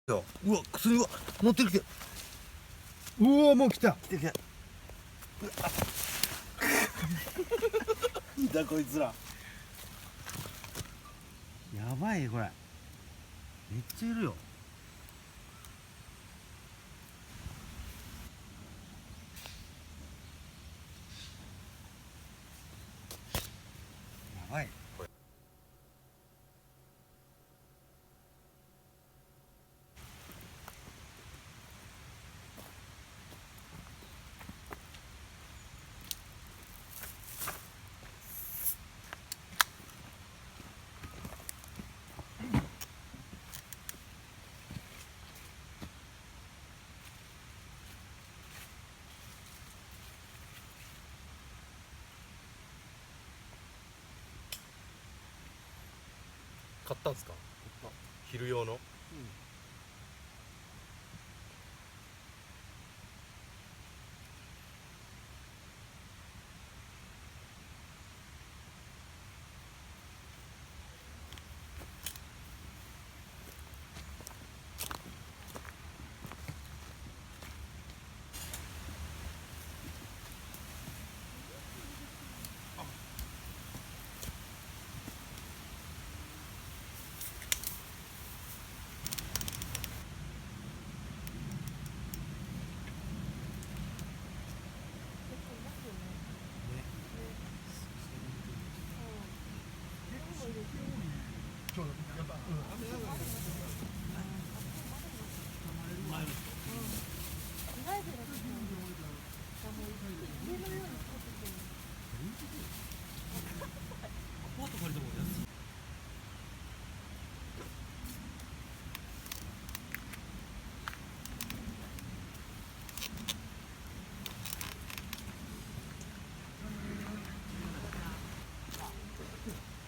よ。うわ、薬が乗ってるけど。うわ、もう来た。来て来て。いたこいつら。やばいこれ。めっちゃいるよ。やばい。買ったんですか？昼用の。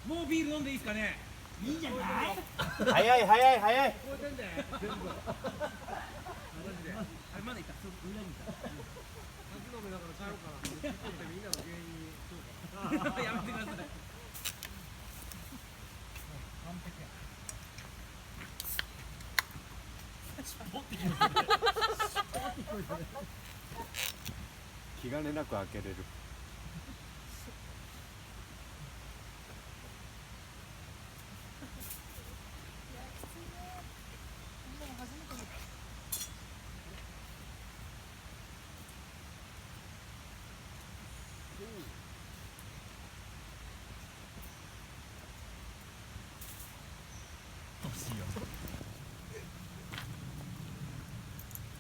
もうビール飲んでいいですかね。いいんじゃない。早い早い早い。聞こえてんだよ。全部。マジで。あれまだいた。裏にいた。酒飲めだから帰ろうかな。みんなの原因そうか。やめてください。完璧や。持ってきます。気兼ねなく開けれる。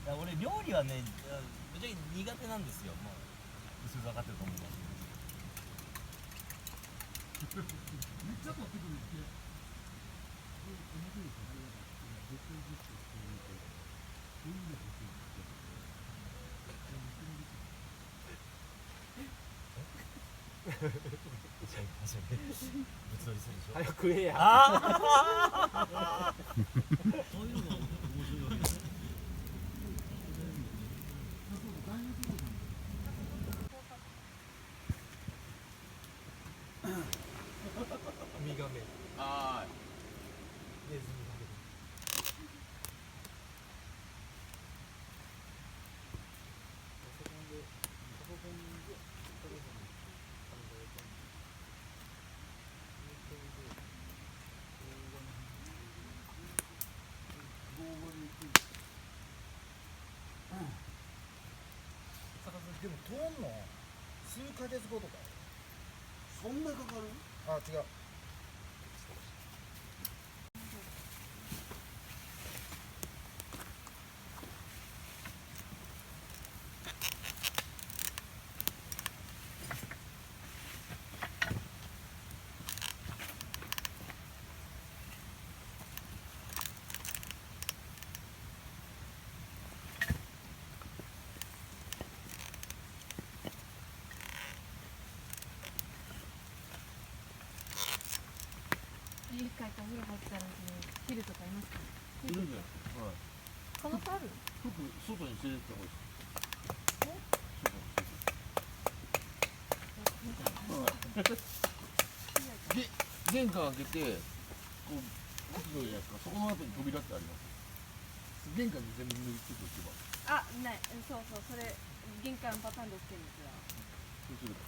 いや俺料理はね、ぶっちゃけ苦手なんですよ。もう薄々分かってると思います。めっちゃ取ってくるって。ぶつ取りするでしょ。早く食えや。あそういうのが面白いわけです。ウミガメ。ああ。ネズミガメ。でも通んの数ヶ月後とか。そんなかかる？あ、違う。家帰ってお風呂入ってたら昼とかいますか？いるんじゃない。はい。可能性ある？服外に連れてった方がいいです。で、玄関開けて、こう、靴取るじゃないですか。そこの後に扉ってあります。玄関に全部塗りつけておけばあ、ない、そうそう、それ玄関パターンで OK ですよ。そうすると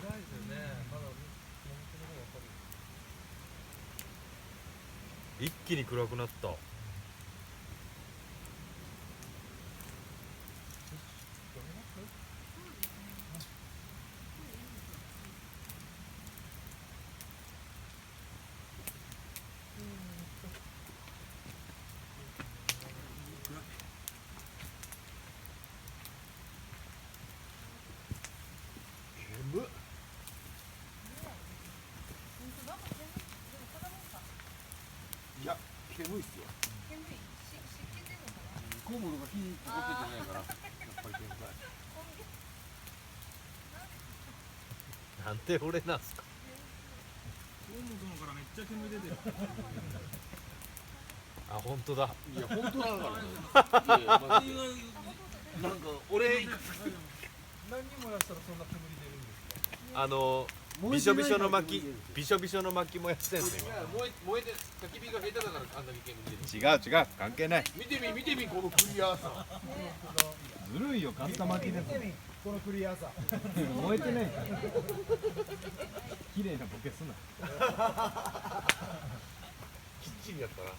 暗いですよね。まだ一気に暗くなった。煙いや煙いっすよコウモリが火かかっててないからやっぱり煙たいなんで俺なんすか。大本からめっちゃ煙出てる。あ、本当だ。いや本当だからねいやいやまあなんか俺何人燃やしたらそんな煙出るんですか。びしょびしょの薪、びしょびしょの薪燃やしてんすよ。燃えて焚き火が下手だからあんだけ煙出る違う違う、関係ない。見てみこのクリアさずるいよ、買った巻きです。このクリアさ燃えてないから。綺麗なボケすな。きっちりやったな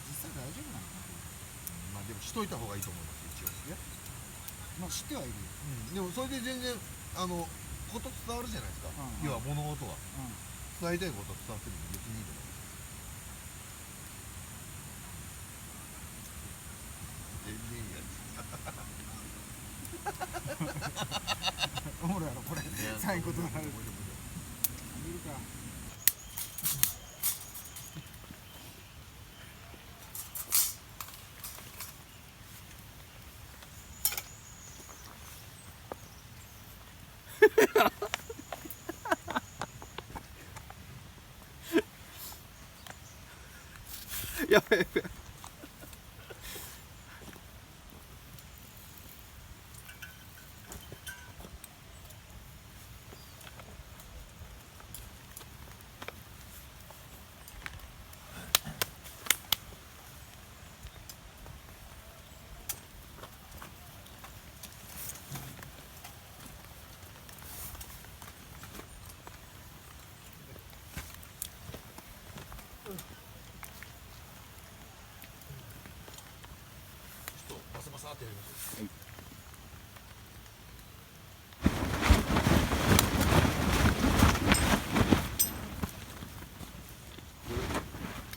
実際大丈夫なのかなまあでもしといた方がいいと思います一応まあ知ってはいるでもそれで全然こと伝わるじゃないですか要は物事は伝えたいこと伝わってるので別にいいと思いますおもろいやろこれ最後となる見るかやべえ。バサバサってやります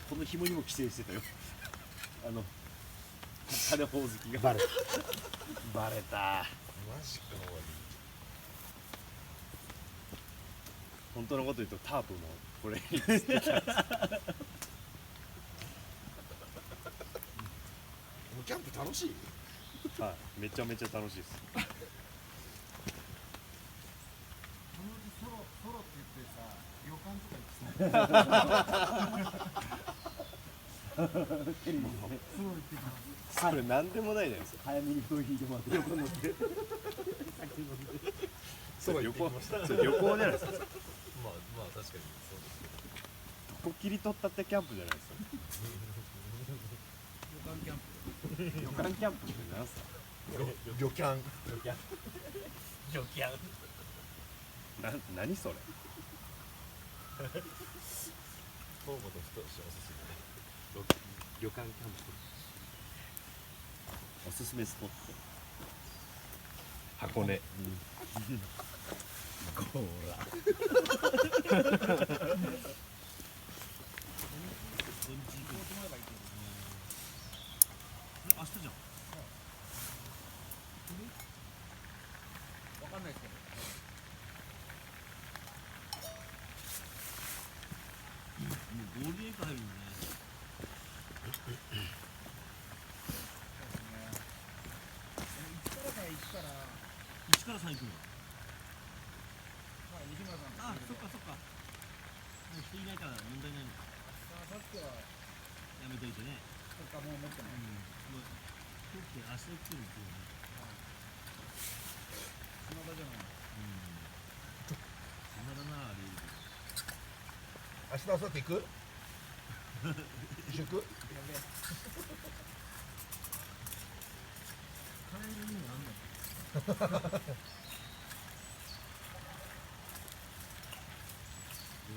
この紐にも規制してたよ金ほおずきがバレたマジか終わり本当のこと言うとタープもこれキャンプ楽しいはいめちゃめちゃ楽しいですソロって言ってさ旅館とか行ってさそれなんでもないじゃないですか早めに布団引いてもらって横乗ってそれ旅行それ旅行じゃないですかまあ確かにそうです。どこ切り取ったってキャンプじゃないですか旅館キャンプって何すか旅キャン何それ東本太しおすすめ。旅館キャンプおすすめスポット箱根。ゴーラ明日じゃん。ゴールデンウィーク入るのね。1から3行くの。あ、そっかそっか。もう人いないから問題ないのか。やめといてね。もう今日来て明日来てるんですよね。暇だなあれ。明日明後日行く一緒行く帰る意味あんの？ゴ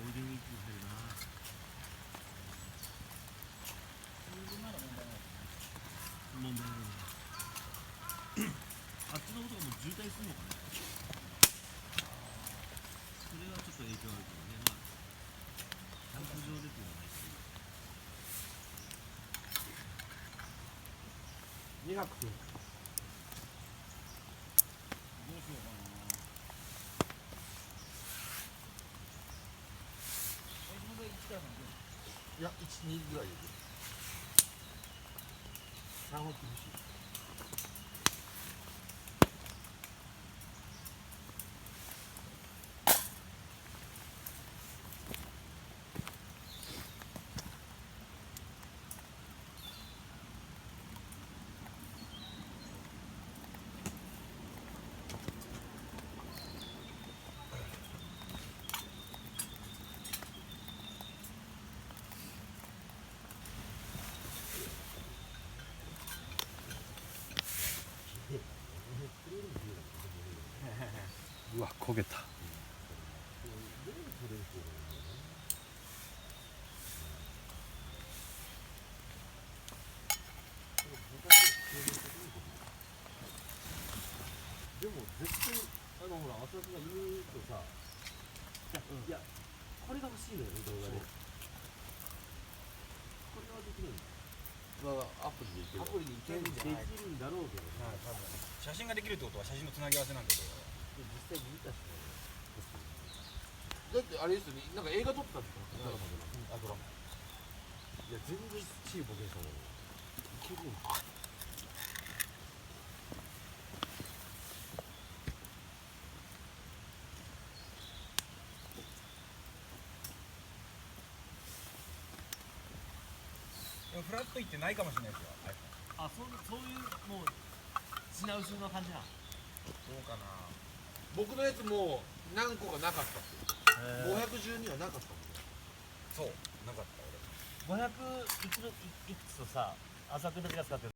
ールデンウィーク入るな。問題ないね。あっちのことがもう渋滞するのかね。それはちょっと影響あるけどね。まあキャンプ場でっていうのはないし。2泊する。いや1、2ぐらいで行く3本厳しいうわ焦げた。でも絶対ほら浅田が言うとさ、いやこれが欲しいのよね動画で。これはできるんだ。アプリでいける。アプリでいけるんだろうけどね。写真ができるってことは写真のつなぎ合わせなんだけど、実際見たしね。だってあれですよね、なんか映画撮ったんですか、ドラマで。あドラマいや全然チーボケしたもん。いけるんか。でもフラット行ってないかもしれないですよ。あ、そういうもう品薄の感じな。どうかな。僕のやつもう何個かなかったっすよ。510にはなかったもんね。そうなかった俺。500いくつとさ、朝倉が使ってる